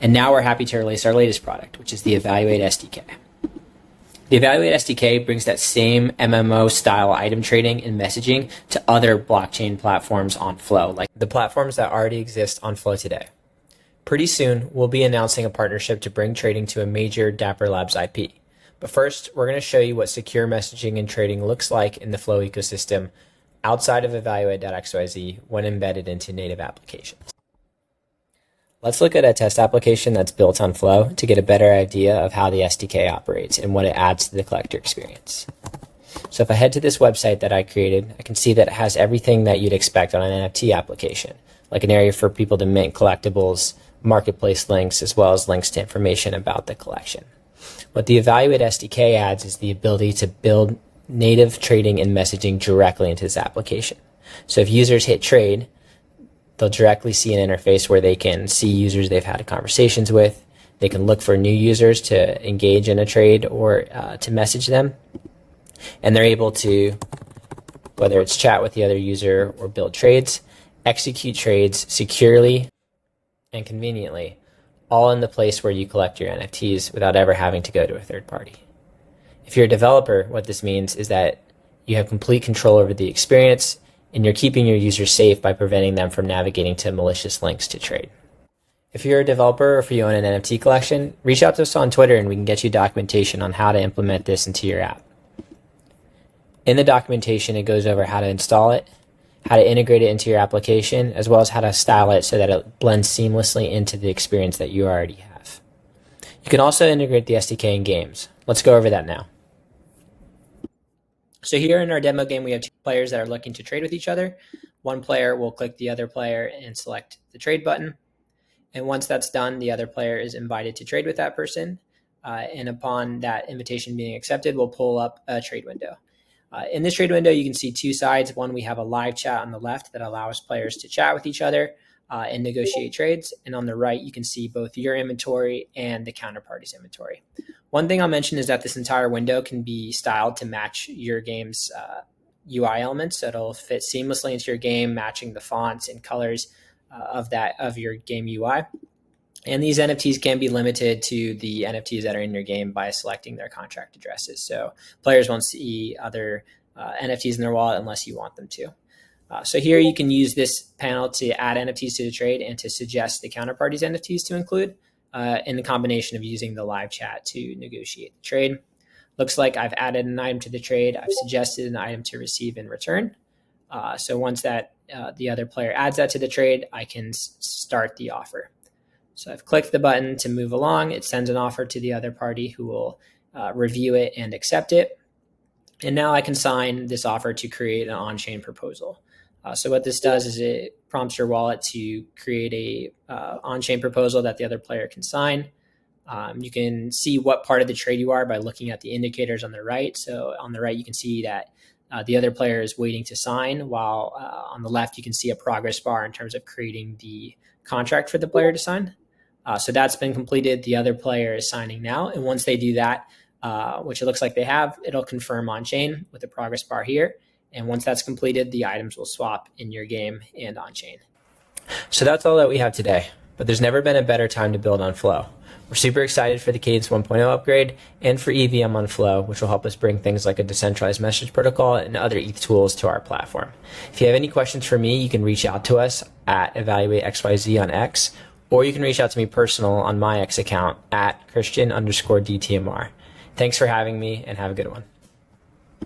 And now we're happy to release our latest product, which is the Evaluate SDK. The Evaluate SDK brings that same MMO style item trading and messaging to other blockchain platforms on Flow, like the platforms that already exist on Flow today. Pretty soon, we'll be announcing a partnership to bring trading to a major Dapper Labs IP. But first, we're going to show you what secure messaging and trading looks like in the Flow ecosystem outside of evaluate.xyz when embedded into native applications. Let's look at a test application that's built on Flow to get a better idea of how the SDK operates and what it adds to the collector experience. So if I head to this website that I created, I can see that it has everything that you'd expect on an NFT application, like an area for people to mint collectibles, marketplace links, as well as links to information about the collection. What the Evaluate SDK adds is the ability to build native trading and messaging directly into this application. So if users hit trade, they'll directly see an interface where they can see users they've had conversations with. They can look for new users to engage in a trade or to message them. And they're able to, whether it's chat with the other user or build trades, execute trades securely and conveniently, all in the place where you collect your NFTs without ever having to go to a third party. If you're a developer, what this means is that you have complete control over the experience and you're keeping your users safe by preventing them from navigating to malicious links to trade. If you're a developer or if you own an NFT collection, reach out to us on Twitter and we can get you documentation on how to implement this into your app. In the documentation, it goes over how to install it, how to integrate it into your application, as well as how to style it so that it blends seamlessly into the experience that you already have. You can also integrate the SDK in games. Let's go over that now. So here in our demo game, we have two players that are looking to trade with each other. One player will click the other player and select the trade button. And once that's done, the other player is invited to trade with that person. And upon that invitation being accepted, we'll pull up a trade window. In this trade window, you can see two sides. One, we have a live chat on the left that allows players to chat with each other and negotiate trades. And on the right, you can see both your inventory and the counterparty's inventory. One thing I'll mention is that this entire window can be styled to match your game's UI elements. So it'll fit seamlessly into your game, matching the fonts and colors of your game UI. And these NFTs can be limited to the NFTs that are in your game by selecting their contract addresses. So players won't see other NFTs in their wallet unless you want them to. So here you can use this panel to add NFTs to the trade and to suggest the counterparty's NFTs to include in the combination of using the live chat to negotiate the trade. Looks like I've added an item to the trade. I've suggested an item to receive in return. So once that the other player adds that to the trade, I can start the offer. So I've clicked the button to move along. It sends an offer to the other party who will review it and accept it. And now I can sign this offer to create an on-chain proposal. So what this does is it prompts your wallet to create a on-chain proposal that the other player can sign. You can see what part of the trade you are by looking at the indicators on the right. So on the right, you can see that the other player is waiting to sign, while on the left, you can see a progress bar in terms of creating the contract for the player to sign. So that's been completed. The other player is signing now. And once they do that, which it looks like they have, it'll confirm on-chain with the progress bar here. And once that's completed, the items will swap in your game and on-chain. So that's all that we have today, but there's never been a better time to build on Flow. We're super excited for the Cadence 1.0 upgrade and for EVM on Flow, which will help us bring things like a decentralized message protocol and other ETH tools to our platform. If you have any questions for me, you can reach out to us at evaluateXYZ on X, or you can reach out to me personal on my X account at Christian_DTMR. Thanks for having me and have a good one.